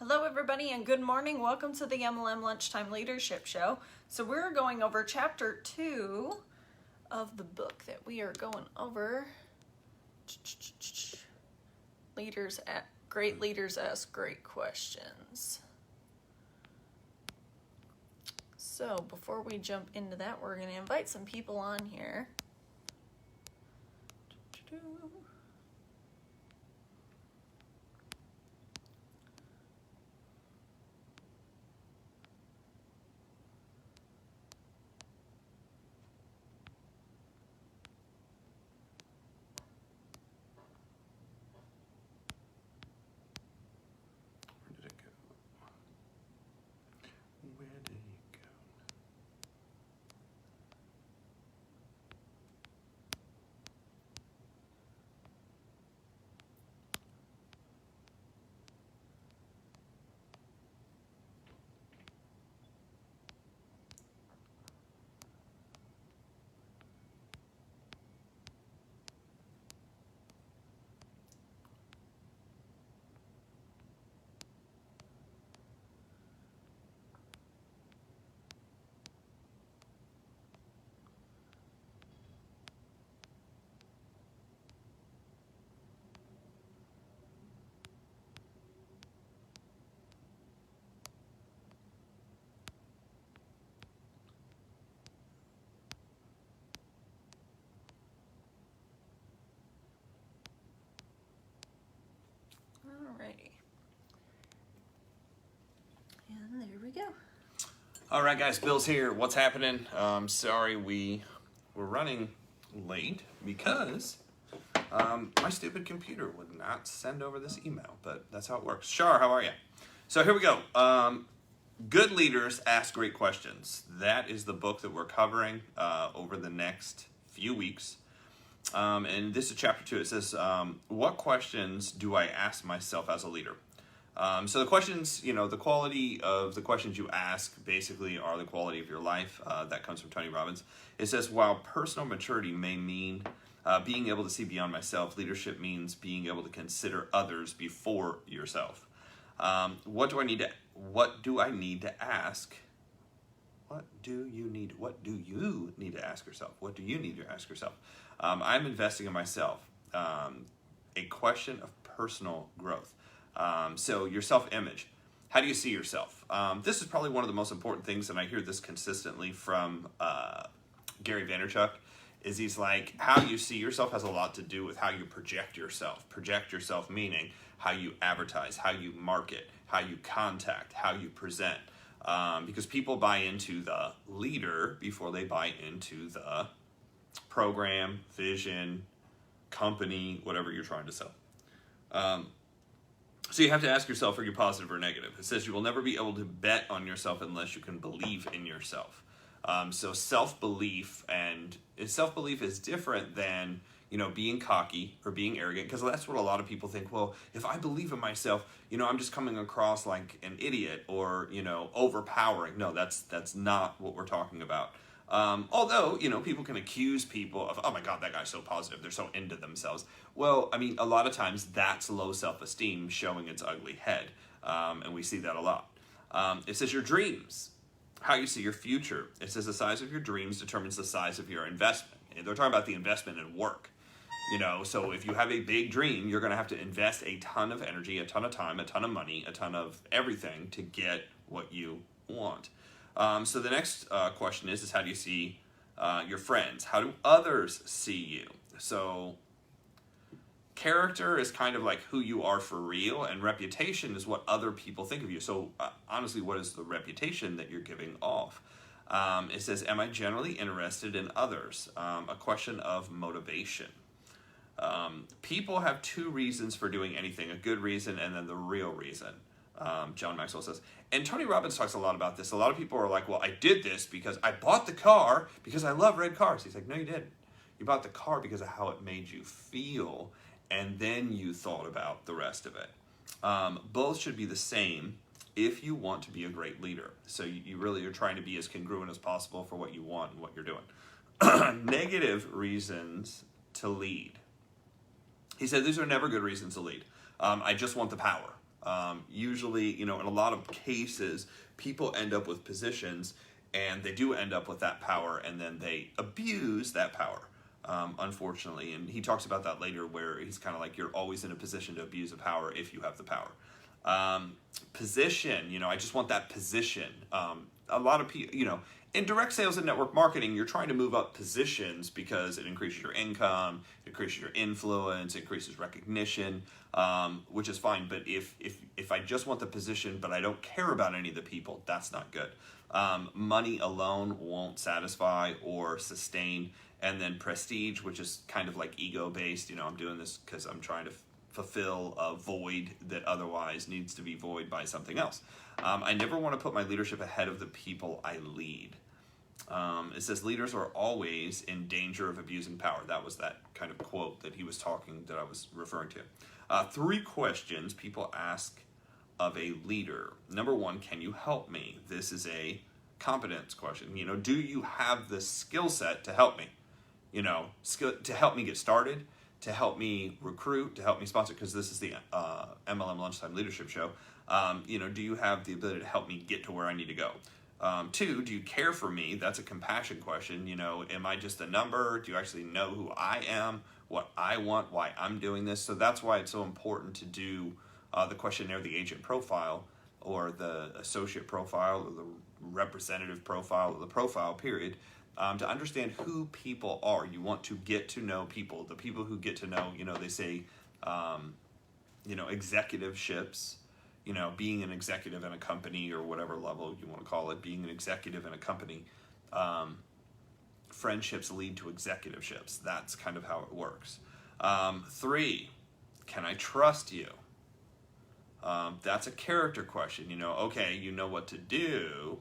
Hello everybody and good morning. Welcome to the MLM Lunchtime Leadership Show. So we're going over chapter 2 of the book that we are going over. Great leaders ask great questions. So before we jump into that, we're going to invite some people on here. Alrighty. And there we go. All right, guys, Bill's here. What's happening? Sorry we're running late because my stupid computer would not send over this email, but that's how it works. Shar, how are you? So here we go. Good leaders ask great questions. That is the book that we're covering over the next few weeks. And this is chapter 2. It says, what questions do I ask myself as a leader? So the questions, the quality of the questions you ask basically are the quality of your life. That comes from Tony Robbins. It says, while personal maturity may mean being able to see beyond myself, leadership means being able to consider others before yourself. What do I need to ask? What do you need to ask yourself? What do you need to ask yourself? I'm investing in myself. A question of personal growth. So your self-image. How do you see yourself? This is probably one of the most important things, and I hear this consistently from Gary Vaynerchuk, is he's like, how you see yourself has a lot to do with how you project yourself. Project yourself meaning how you advertise, how you market, how you contact, how you present. Because people buy into the leader before they buy into the program, vision, company, whatever you're trying to sell. So you have to ask yourself, are you positive or negative? It says you will never be able to bet on yourself unless you can believe in yourself. So self-belief is different than, being cocky or being arrogant, because that's what a lot of people think. Well, if I believe in myself, I'm just coming across like an idiot or, overpowering. No, that's not what we're talking about. Although, people can accuse people of, oh my God, that guy's so positive. They're so into themselves. Well, I mean, a lot of times that's low self-esteem showing its ugly head. And we see that a lot. It says your dreams, how you see your future. It says the size of your dreams determines the size of your investment. And they're talking about the investment in work. So if you have a big dream, you're going to have to invest a ton of energy, a ton of time, a ton of money, a ton of everything to get what you want. So the next question is how do you see your friends? How do others see you? So character is kind of like who you are for real, and reputation is what other people think of you. So honestly, what is the reputation that you're giving off? It says, am I generally interested in others? A question of motivation. People have two reasons for doing anything, a good reason and then the real reason. John Maxwell says. And Tony Robbins talks a lot about this. A lot of people are like, well, I did this because I bought the car because I love red cars. He's like, no, you didn't. You bought the car because of how it made you feel, and then you thought about the rest of it. Both should be the same if you want to be a great leader. So you really are trying to be as congruent as possible for what you want and what you're doing. Negative reasons to lead. He said, these are never good reasons to lead. I just want the power. Usually, in a lot of cases, people end up with positions and they do end up with that power, and then they abuse that power, unfortunately. And he talks about that later, where he's kind of like, you're always in a position to abuse a power if you have the power. Position, I just want that position. A lot of people, in direct sales and network marketing, you're trying to move up positions because it increases your income, it increases your influence, it increases recognition, which is fine. But if I just want the position, but I don't care about any of the people, that's not good. Money alone won't satisfy or sustain. And then prestige, which is kind of like ego-based. I'm doing this because I'm trying to fulfill a void that otherwise needs to be void by something else. I never want to put my leadership ahead of the people I lead. It says leaders are always in danger of abusing power. That was that kind of quote that he was talking, that I was referring to. 3 questions people ask of a leader. Number 1, can you help me? This is a competence question. Do you have the skill set to help me? To help me get started, to help me recruit, to help me sponsor, because this is the MLM Lunchtime Leadership Show. Do you have the ability to help me get to where I need to go? 2, do you care for me? That's a compassion question. Am I just a number? Do you actually know who I am, what I want, why I'm doing this? So that's why it's so important to do the questionnaire, the agent profile, or the associate profile, or the representative profile, or the profile period, to understand who people are. You want to get to know people. The people who get to know, they say, executiveships, being an executive in a company, or whatever level you want to call it, being an executive in a company, friendships lead to executiveships. That's kind of how it works. 3, can I trust you? That's a character question. Okay, you know what to do.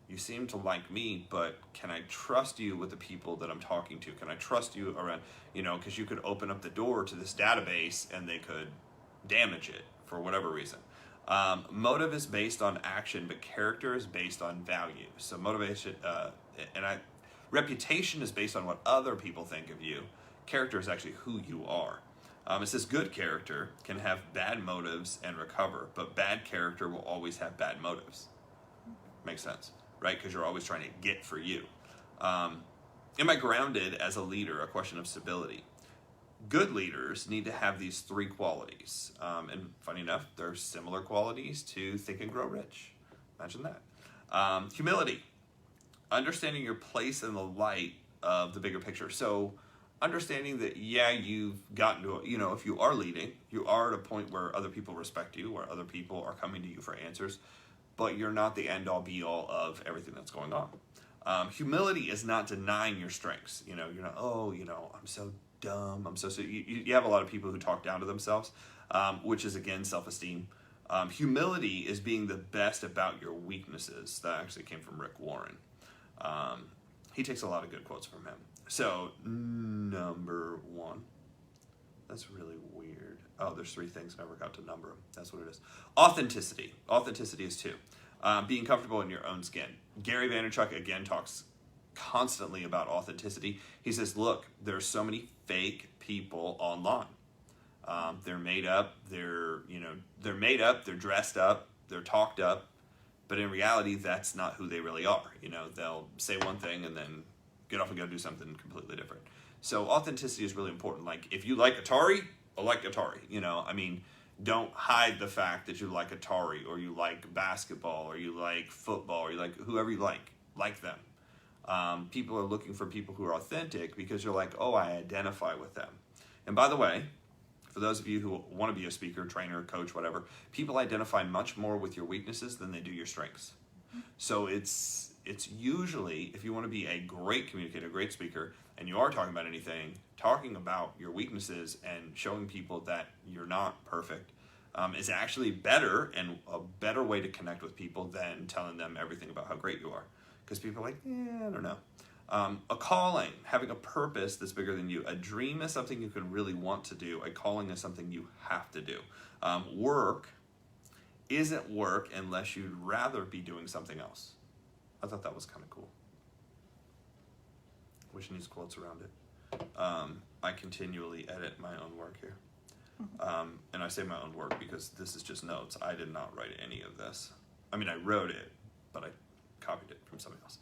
You seem to like me, but can I trust you with the people that I'm talking to? Can I trust you around, because you could open up the door to this database and they could damage it for whatever reason. Motive is based on action, but character is based on value. So motivation, reputation is based on what other people think of you. Character is actually who you are. It says good character can have bad motives and recover, but bad character will always have bad motives. Makes sense, right? Because you're always trying to get for you. Am I grounded as a leader? A question of stability. Good leaders need to have these 3 qualities. And funny enough, they're similar qualities to Think and Grow Rich. Imagine that. Humility. Understanding your place in the light of the bigger picture. So understanding that, you've gotten to, if you are leading, you are at a point where other people respect you, where other people are coming to you for answers, but you're not the end-all be-all of everything that's going on. Humility is not denying your strengths. You're not, I'm so dumb. You have a lot of people who talk down to themselves, which is, again, self-esteem. Humility is being the best about your weaknesses. That actually came from Rick Warren. He takes a lot of good quotes from him. So, number 1. That's really weird. Oh, there's 3 things. Never got to number them. That's what it is. Authenticity. Authenticity is 2. Being comfortable in your own skin. Gary Vaynerchuk, again, talks constantly about authenticity. He says, look, there's so many fake people online. They're made up. They're dressed up. They're talked up. But in reality, that's not who they really are. They'll say one thing and then get off and go do something completely different. So authenticity is really important. Like, if you like Atari, I like Atari. Don't hide the fact that you like Atari, or you like basketball, or you like football, or you like whoever you like them. People are looking for people who are authentic because you're like, oh, I identify with them. And by the way, for those of you who want to be a speaker, trainer, coach, whatever, people identify much more with your weaknesses than they do your strengths. So it's usually, if you want to be a great communicator, a great speaker, and you are talking about anything, talking about your weaknesses and showing people that you're not perfect is actually better, and a better way to connect with people than telling them everything about how great you are. Because people are like, I don't know. A calling, having a purpose that's bigger than you. A dream is something you could really want to do. A calling is something you have to do. Work isn't work unless you'd rather be doing something else. I thought that was kind of cool. Wish needs quotes around it. I continually edit my own work here. And I say my own work because this is just notes. I did not write any of this. I mean, I wrote it, but I copied it from somebody else.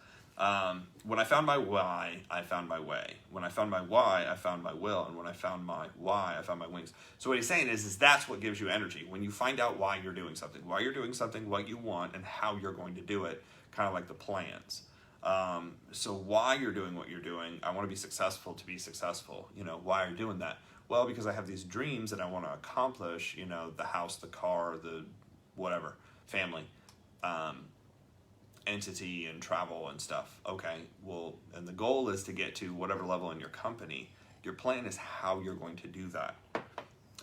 When I found my why, I found my way. When I found my why, I found my will. And when I found my why, I found my wings. So what he's saying is that's what gives you energy. When you find out why you're doing something, what you want, and how you're going to do it, kind of like the plans. So why you're doing what you're doing, I want to be successful to be successful. Why are you doing that? Well, because I have these dreams that I want to accomplish, the house, the car, the whatever, family, entity and travel and stuff. Okay, well, and the goal is to get to whatever level in your company. Your plan is how you're going to do that.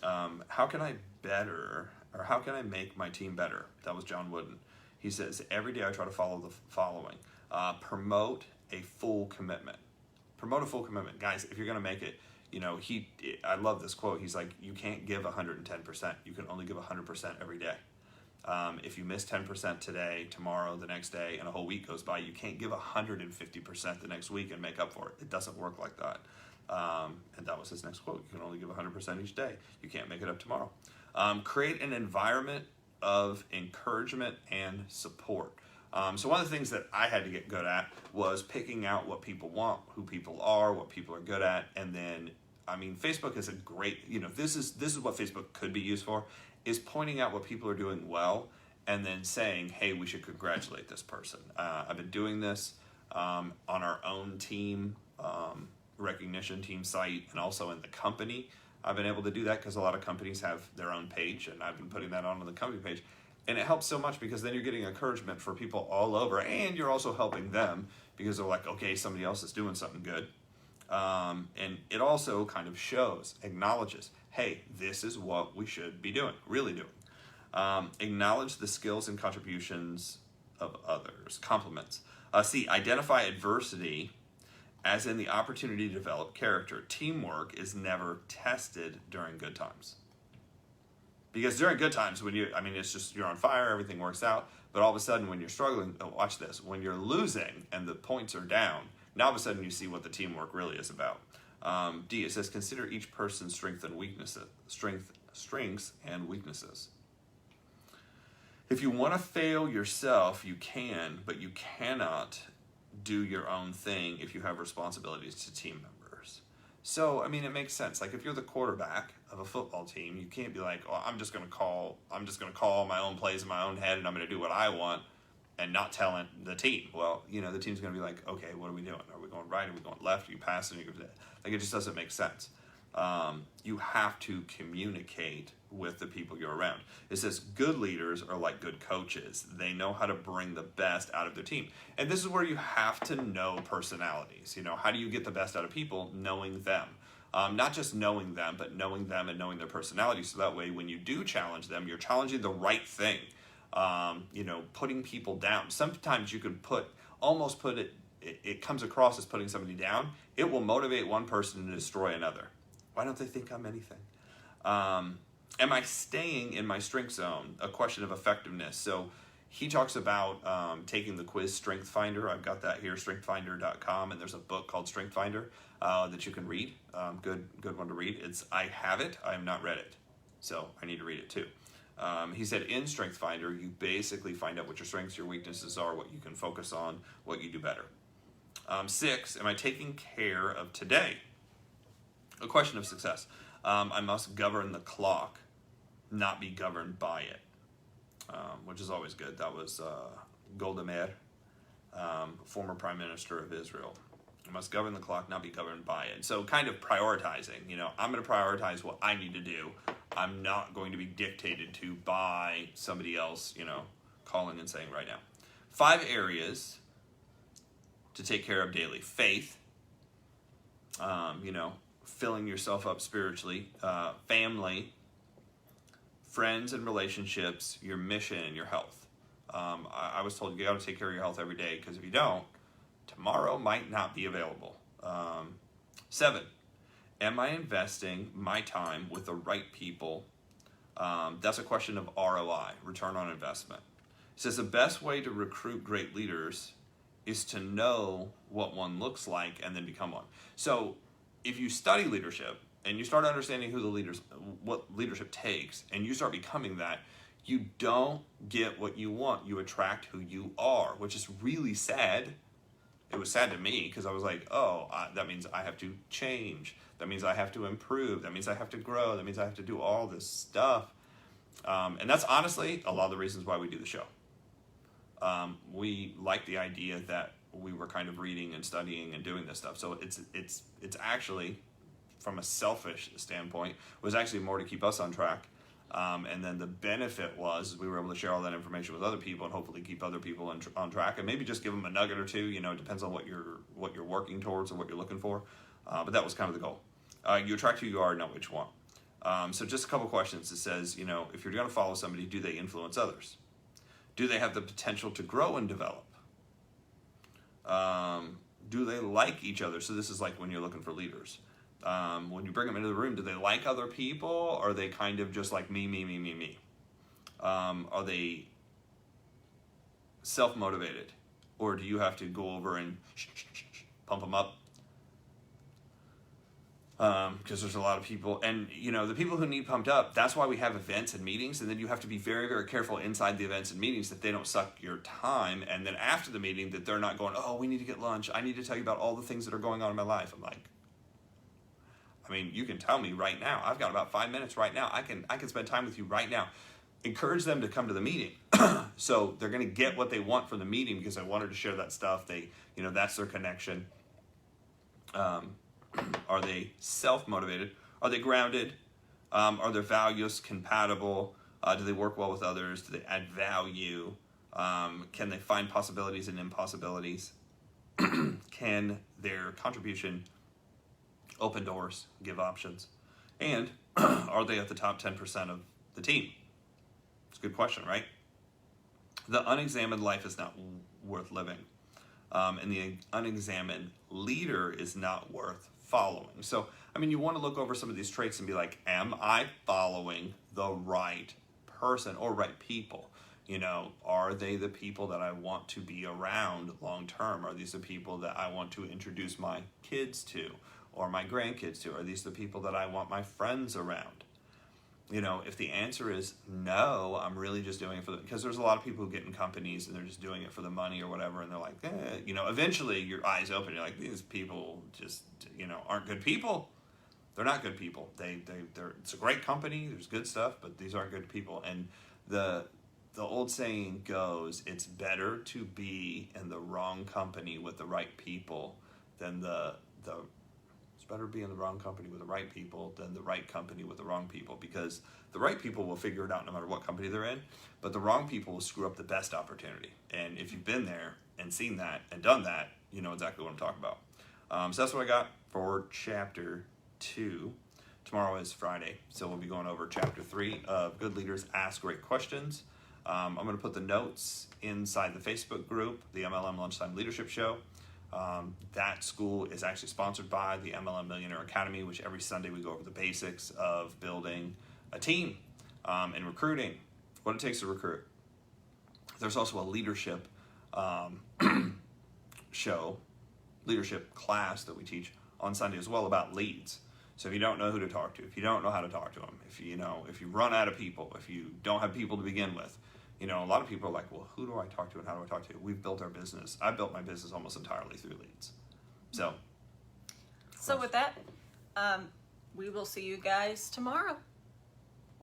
How can I make my team better? That was John Wooden. He says, every day I try to follow the following. Promote a full commitment. Promote a full commitment. Guys, if you're going to make it, I love this quote. He's like, you can't give 110%. You can only give 100% every day. If you miss 10% today, tomorrow, the next day, and a whole week goes by, you can't give 150% the next week and make up for it. It doesn't work like that. And that was his next quote. You can only give 100% each day. You can't make it up tomorrow. Create an environment of encouragement and support. So one of the things that I had to get good at was picking out what people want, who people are, what people are good at, and then, Facebook is a great, this is what Facebook could be used for, is pointing out what people are doing well, and then saying, hey, we should congratulate this person. I've been doing this on our own team recognition team site, and also in the company. I've been able to do that because a lot of companies have their own page, and I've been putting that onto the company page. And it helps so much because then you're getting encouragement for people all over, and you're also helping them because they're like, okay, somebody else is doing something good. And it also kind of shows, acknowledges, hey, this is what we should be doing, really doing. Acknowledge the skills and contributions of others. Compliments. C, identify adversity as in the opportunity to develop character. Teamwork is never tested during good times. Because during good times, it's just you're on fire, everything works out. But all of a sudden, when you're struggling, watch this. When you're losing and the points are down, now all of a sudden you see what the teamwork really is about. D, it says consider each person's strengths and weaknesses. Strengths and weaknesses. If you want to fail yourself, you can, but you cannot do your own thing if you have responsibilities to team members. So, it makes sense. Like if you're the quarterback of a football team, you can't be like, oh, I'm just going to call my own plays in my own head and I'm going to do what I want and not telling the team. Well, the team's going to be like, okay, what are we doing? Are we going right? Are we going left? Are you passing? It just doesn't make sense. You have to communicate with the people you're around. It says good leaders are like good coaches. They know how to bring the best out of their team. And this is where you have to know personalities. How do you get the best out of people? Knowing them. Not just knowing them, but knowing them and knowing their personalities. So that way, when you do challenge them, you're challenging the right thing. Putting people down. Sometimes you can it comes across as putting somebody down. It will motivate one person to destroy another. Why don't they think I'm anything? Am I staying in my strength zone? A question of effectiveness. So he talks about taking the quiz Strength Finder. I've got that here, strengthfinder.com, and there's a book called Strength Finder that you can read. Good one to read. I have it. I have not read it, so I need to read it too. He said in Strength Finder, you basically find out what your strengths, your weaknesses are, what you can focus on, what you do better. 6, am I taking care of today? A question of success. I must govern the clock, not be governed by it, which is always good. That was Golda Meir, former Prime Minister of Israel. I must govern the clock, not be governed by it. So kind of prioritizing, I'm going to prioritize what I need to do. I'm not going to be dictated to by somebody else, calling and saying right now. 5 areas to take care of daily. Faith, filling yourself up spiritually, family, friends and relationships, your mission, and your health. I was told you got to take care of your health every day because if you don't, tomorrow might not be available. 7, am I investing my time with the right people? That's a question of ROI, return on investment. It says the best way to recruit great leaders is to know what one looks like and then become one. So if you study leadership and you start understanding what leadership takes, and you start becoming that, you don't get what you want. You attract who you are, which is really sad. It was sad to me because I was like, oh, that means I have to change. That means I have to improve. That means I have to grow. That means I have to do all this stuff. And that's honestly a lot of the reasons why we do the show. We like the idea that we were kind of reading and studying and doing this stuff. So it's actually, from a selfish standpoint, was actually more to keep us on track. And then the benefit was we were able to share all that information with other people and hopefully keep other people on track, and maybe just give them a nugget or two. It depends on what you're working towards and what you're looking for. But that was kind of the goal. You attract who you are, not what you want. So just a couple questions. It says, if you're going to follow somebody, do they influence others? Do they have the potential to grow and develop? Do they like each other? So this is like when you're looking for leaders. When you bring them into the room, do they like other people? Or are they kind of just like me? Are they self-motivated? Or do you have to go over and pump them up? Because there's a lot of people, and the people who need pumped up, that's why we have events and meetings, and then you have to be very, very careful inside the events and meetings that they don't suck your time, and then after the meeting that they're not going, oh, we need to get lunch, I need to tell you about all the things that are going on in my life. I'm like, you can tell me right now. I've got about 5 minutes right now. I can spend time with you right now. Encourage them to come to the meeting. So they're going to get what they want from the meeting because I wanted to share that stuff. That's their connection. Are they self-motivated? Are they grounded? Are their values compatible? Do they work well with others? Do they add value? Can they find possibilities and impossibilities? Can their contribution open doors, give options? And are they at the top 10% of the team? It's a good question, right? The unexamined life is not worth living. And the unexamined leader is not worth following. So, you want to look over some of these traits and be like, am I following the right person or right people? Are they the people that I want to be around long term? Are these the people that I want to introduce my kids to or my grandkids to? Are these the people that I want my friends around? If the answer is no, I'm really just doing it because there's a lot of people who get in companies and they're just doing it for the money or whatever, and they're like, eventually your eyes open, you're like, these people just, aren't good people. They're not good people. It's a great company, there's good stuff, but these aren't good people. And the old saying goes, it's better to be in the wrong company with the right people than it's better to be in the wrong company with the right people than the right company with the wrong people, because the right people will figure it out no matter what company they're in, but the wrong people will screw up the best opportunity. And if you've been there and seen that and done that, you know exactly what I'm talking about. So that's what I got for chapter 2. Tomorrow is Friday, so we'll be going over chapter 3 of Good Leaders Ask Great Questions. I'm going to put the notes inside the Facebook group, the MLM Lunchtime Leadership Show. That school is actually sponsored by the MLM Millionaire Academy, which every Sunday we go over the basics of building a team and recruiting, what it takes to recruit. There's also a leadership leadership class that we teach on Sunday as well about leads. So if you don't know who to talk to, if you don't know how to talk to them, if you run out of people, if you don't have people to begin with, a lot of people are like, well, who do I talk to and how do I talk to? We've built our business. I built my business almost entirely through leads. So with that, we will see you guys tomorrow.